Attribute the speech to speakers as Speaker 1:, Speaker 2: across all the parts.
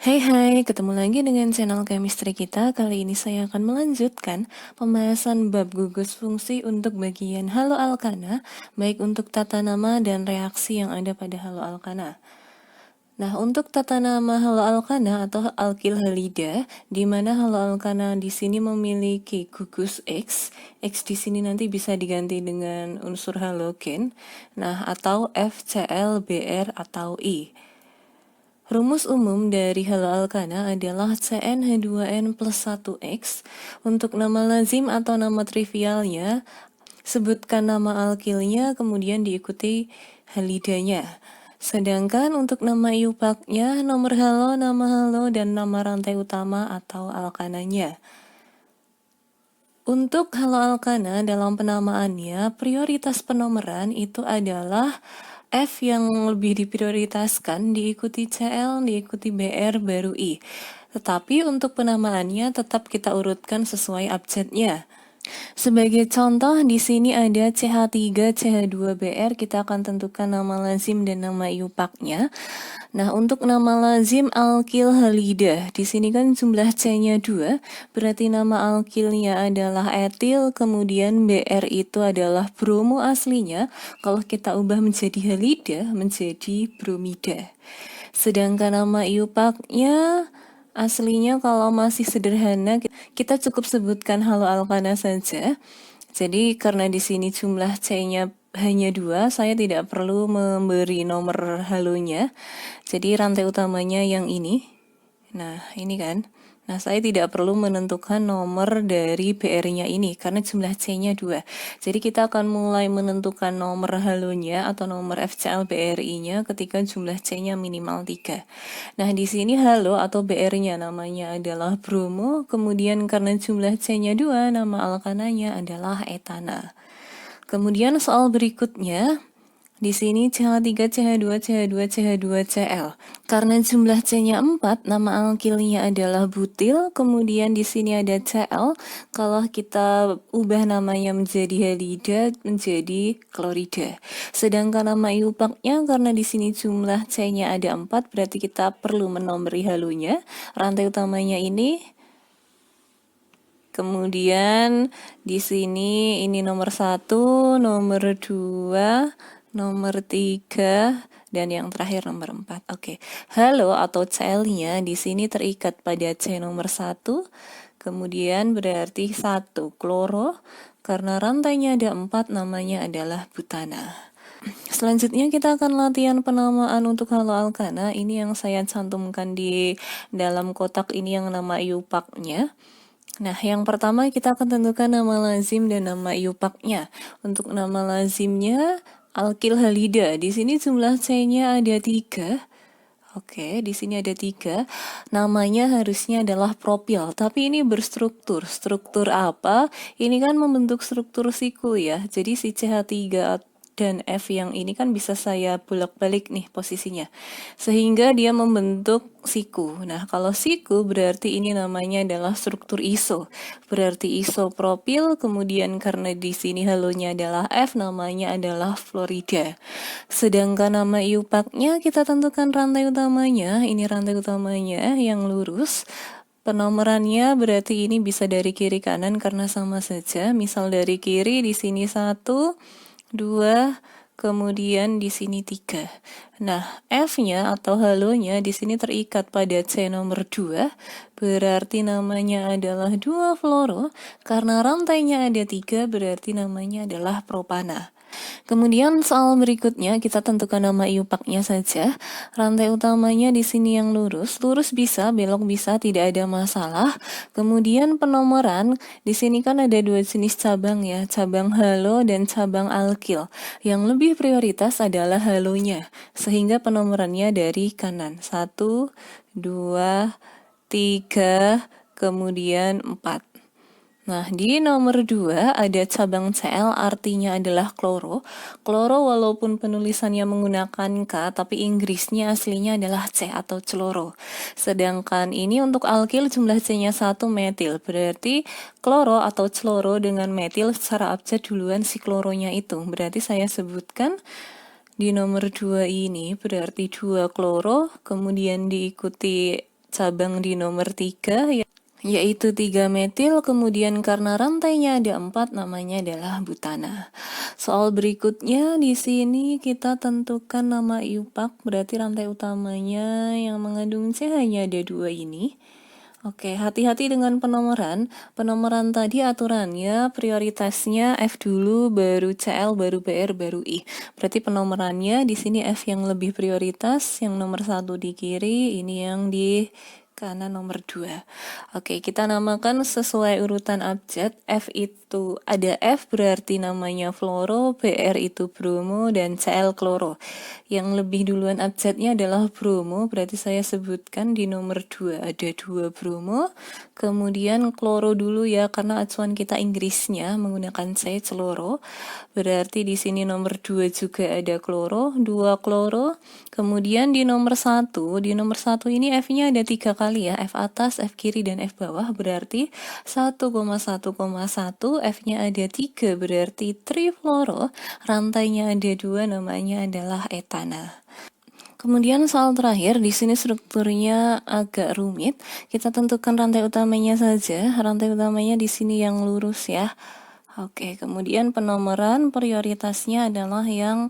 Speaker 1: Hai, ketemu lagi dengan channel chemistry kita. Kali ini saya akan melanjutkan pembahasan bab gugus fungsi untuk bagian haloalkana, baik untuk tata nama dan reaksi yang ada pada haloalkana. Nah, untuk tata nama haloalkana atau alkil halida, di mana haloalkana di sini memiliki gugus X, X di sini nanti bisa diganti dengan unsur halogen, nah atau FCl, Br atau I. Rumus umum dari haloalkana adalah CnH2n plus 1x. Untuk nama lazim atau nama trivialnya, sebutkan nama alkilnya kemudian diikuti halidanya. Sedangkan untuk nama iupaknya, nomor halo, nama halo, dan nama rantai utama atau alkananya. Untuk haloalkana dalam penamaannya, prioritas penomoran itu adalah F yang lebih diprioritaskan, diikuti Cl, diikuti Br, baru I. Tetapi untuk penamaannya tetap kita urutkan sesuai abjadnya. Sebagai contoh, di sini ada CH3, CH2Br, kita akan tentukan nama lazim dan nama iupaknya. Nah, untuk nama lazim alkil halida, di sini kan jumlah C-nya 2, berarti nama alkilnya adalah etil, kemudian Br itu adalah bromo aslinya, kalau kita ubah menjadi halida, menjadi bromida. Sedangkan nama iupaknya aslinya kalau masih sederhana, kita cukup sebutkan haloalkana saja. Jadi karena di sini jumlah C-nya hanya 2, saya tidak perlu memberi nomor halonya. Jadi rantai utamanya yang ini. Nah, ini kan. Nah, saya tidak perlu menentukan nomor dari BR-nya ini karena jumlah C-nya 2. Jadi kita akan mulai menentukan nomor halonya atau nomor FCL BRI-nya ketika jumlah C-nya minimal 3. Nah, di sini halo atau BR-nya namanya adalah bromo, kemudian karena jumlah C-nya 2, nama alkananya adalah etana. Kemudian soal berikutnya, di sini CH3, CH2, CH2, CH2, Cl. Karena jumlah C-nya 4, nama alkilnya adalah butil, kemudian di sini ada Cl. Kalau kita ubah namanya menjadi halida, menjadi klorida. Sedangkan nama iupaknya, karena di sini jumlah C-nya ada 4, berarti kita perlu menomori halonya. Rantai utamanya ini. Kemudian di sini ini nomor 1, nomor 2, nomor 3, dan yang terakhir nomor 4. Oke. Halo atau Cl-nya di sini terikat pada C nomor 1. Kemudian berarti 1 kloro, karena rantainya ada 4, namanya adalah butana. Selanjutnya kita akan latihan penamaan untuk haloalkana. Ini yang saya cantumkan di dalam kotak ini yang nama iupaknya. Nah, yang pertama kita akan tentukan nama lazim dan nama iupaknya. Untuk nama lazimnya alkil halida. Di sini jumlah C-nya ada 3. Oke, di sini ada 3. Namanya harusnya adalah propil, tapi ini berstruktur. Struktur apa? Ini kan membentuk struktur siku ya. Jadi si CH3 dan F yang ini kan bisa saya bolak-balik nih posisinya. Sehingga dia membentuk siku. Nah, kalau siku berarti ini namanya adalah struktur iso. Berarti isopropil, kemudian karena di sini halonya adalah F, namanya adalah fluorida. Sedangkan nama iupaknya kita tentukan rantai utamanya. Ini rantai utamanya yang lurus. Penomorannya berarti ini bisa dari kiri kanan karena sama saja. Misal dari kiri di sini 1, 2, kemudian di sini 3. Nah, F-nya atau halonya di sini terikat pada C nomor 2, berarti namanya adalah 2 fluoro, karena rantainya ada 3, berarti namanya adalah propana. Kemudian soal berikutnya kita tentukan nama iupaknya saja. Rantai utamanya di sini yang lurus. Lurus bisa, belok bisa, tidak ada masalah. Kemudian penomoran, di sini kan ada 2 jenis cabang ya, cabang halo dan cabang alkil. Yang lebih prioritas adalah halonya, sehingga penomorannya dari kanan. 1, 2, 3, kemudian 4. Nah, di nomor 2 ada cabang Cl, artinya adalah kloro. Kloro walaupun penulisannya menggunakan K, tapi Inggrisnya aslinya adalah C atau cloro. Sedangkan ini untuk alkil jumlah C-nya 1 metil, berarti kloro atau cloro dengan metil secara abjad duluan si kloronya itu. Berarti saya sebutkan di nomor 2 ini berarti 2 kloro, kemudian diikuti cabang di nomor 3, yaitu 3 metil, kemudian karena rantainya ada 4, namanya adalah butana. Soal berikutnya di sini kita tentukan nama IUPAC, berarti rantai utamanya yang mengandung CH-nya ada 2 ini. Oke, hati-hati dengan penomoran. Penomoran tadi aturannya prioritasnya F dulu, baru CL, baru BR, baru I. Berarti penomorannya di sini F yang lebih prioritas, yang nomor 1 di kiri, ini yang di kanan nomor 2. Oke, kita namakan sesuai urutan abjad. F itu ada F berarti namanya fluoro, BR itu bromo, dan CL kloro. Yang lebih duluan abjadnya adalah bromo, berarti saya sebutkan di nomor 2 ada 2 bromo. Kemudian kloro dulu ya, karena acuan kita Inggrisnya menggunakan C, celoro. Berarti di sini nomor 2 juga ada kloro, 2 kloro. Kemudian di nomor 1 ini F-nya ada 3 kali ya, F atas, F kiri, dan F bawah. Berarti 1,1,1, F-nya ada 3, berarti trifluoro. Rantainya ada 2, namanya adalah etana. Kemudian soal terakhir, di sini strukturnya agak rumit. Kita tentukan rantai utamanya saja. Rantai utamanya di sini yang lurus ya. Oke, kemudian penomoran prioritasnya adalah yang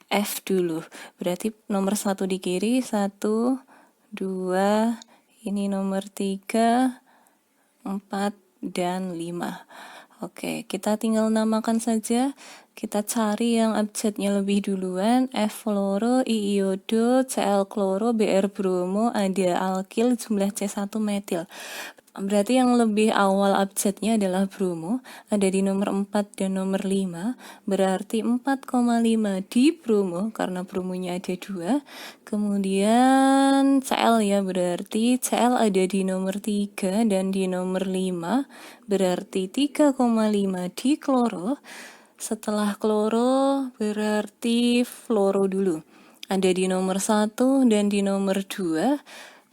Speaker 1: F dulu. Berarti nomor 1 di kiri, 1, 2, ini nomor 3, 4, dan 5. Oke, kita tinggal namakan saja. Kita cari yang abjadnya lebih duluan. F fluoro, I iodo, Cl kloro, Br bromo, ada alkil, jumlah C1 metil. Berarti yang lebih awal abjadnya adalah bromo, ada di nomor 4 dan nomor 5, berarti 4,5 di bromo, karena bromonya ada 2. Kemudian Cl ya, berarti Cl ada di nomor 3 dan di nomor 5, berarti 3,5 di kloro. Setelah kloro berarti fluoro dulu. Ada di nomor 1 dan di nomor 2,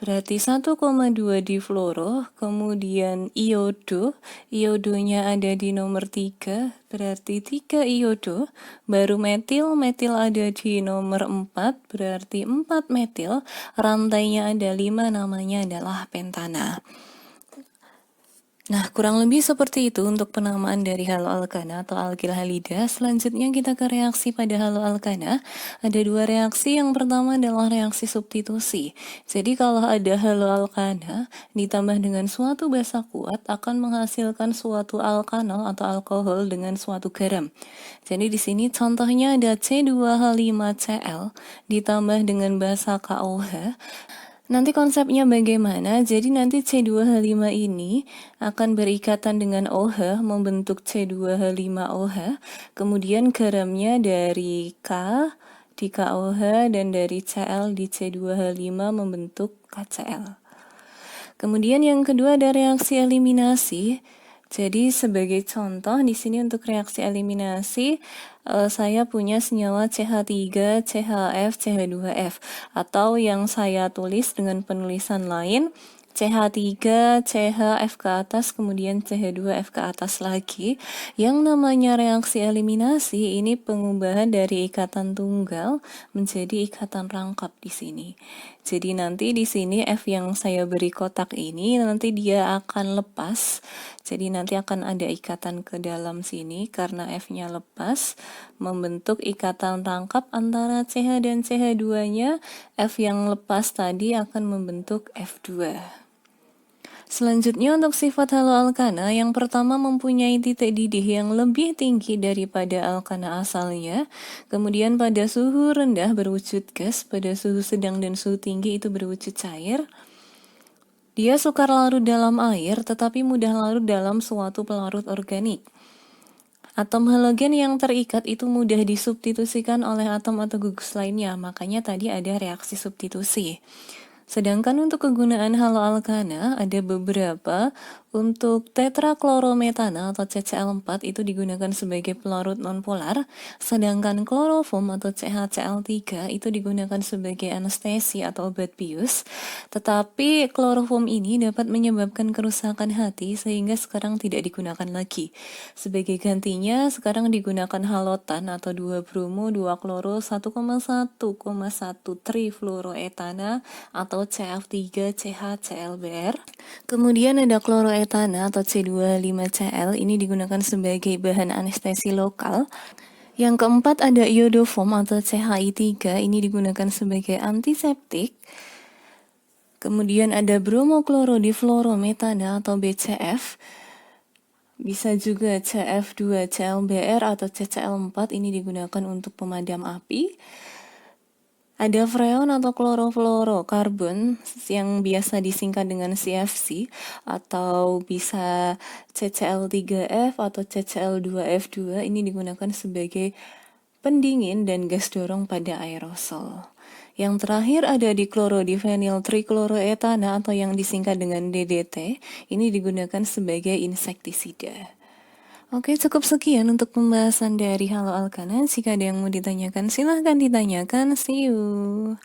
Speaker 1: berarti 1,2 di fluoro. Kemudian iodo, iodonya ada di nomor 3, berarti 3 iodo. Baru metil, metil ada di nomor 4, berarti 4 metil. Rantainya ada 5, namanya adalah pentana. Nah, kurang lebih seperti itu untuk penamaan dari haloalkana atau alkil halida. Selanjutnya kita ke reaksi pada haloalkana. Ada 2 reaksi. Yang pertama adalah reaksi substitusi. Jadi kalau ada haloalkana ditambah dengan suatu basa kuat akan menghasilkan suatu alkanol atau alkohol dengan suatu garam. Jadi di sini contohnya ada C2H5Cl ditambah dengan basa KOH. Nanti konsepnya bagaimana? Jadi nanti C2H5 ini akan berikatan dengan OH, membentuk C2H5OH. Kemudian garamnya dari K di KOH dan dari Cl di C2H5 membentuk KCl. Kemudian yang kedua ada reaksi eliminasi. Jadi sebagai contoh di sini untuk reaksi eliminasi saya punya senyawa CH3, CHF, CH2F, atau yang saya tulis dengan penulisan lain CH3, CHF ke atas, kemudian CH2F ke atas lagi. Yang namanya reaksi eliminasi ini pengubahan dari ikatan tunggal menjadi ikatan rangkap di sini. Jadi nanti di sini F yang saya beri kotak ini nanti dia akan lepas. Jadi nanti akan ada ikatan ke dalam sini karena F-nya lepas, membentuk ikatan rangkap antara CH dan CH2-nya. F yang lepas tadi akan membentuk F2. Selanjutnya untuk sifat haloalkana, yang pertama mempunyai titik didih yang lebih tinggi daripada alkana asalnya. Kemudian pada suhu rendah berwujud gas, pada suhu sedang dan suhu tinggi itu berwujud cair. Dia sukar larut dalam air, tetapi mudah larut dalam suatu pelarut organik. Atom halogen yang terikat itu mudah disubstitusikan oleh atom atau gugus lainnya, makanya tadi ada reaksi substitusi. Sedangkan untuk kegunaan haloalkana ada beberapa. Untuk tetraklorometana atau CCl4 itu digunakan sebagai pelarut nonpolar, sedangkan klorofom atau CHCl3 itu digunakan sebagai anestesi atau obat bius. Tetapi klorofom ini dapat menyebabkan kerusakan hati sehingga sekarang tidak digunakan lagi. Sebagai gantinya sekarang digunakan halotan atau 2 bromo, 2 kloro, 1,1,1 trifluoroetana atau atau CF3CHClBr. Kemudian ada kloroetana atau C25Cl, ini digunakan sebagai bahan anestesi lokal. Yang keempat ada iodoform atau CHI3, ini digunakan sebagai antiseptik. Kemudian ada bromoklorodifluorometana atau BCF, bisa juga CF2ClBr atau CCl4, ini digunakan untuk pemadam api. Ada freon atau klorofluorokarbon yang biasa disingkat dengan CFC, atau bisa CCl3F atau CCl2F2, ini digunakan sebagai pendingin dan gas dorong pada aerosol. Yang terakhir ada diklorodifenyl trichloroetana atau yang disingkat dengan DDT, ini digunakan sebagai insektisida. Oke, cukup sekian untuk pembahasan dari Halo Alkana. Jika ada yang mau ditanyakan, silahkan ditanyakan. See you.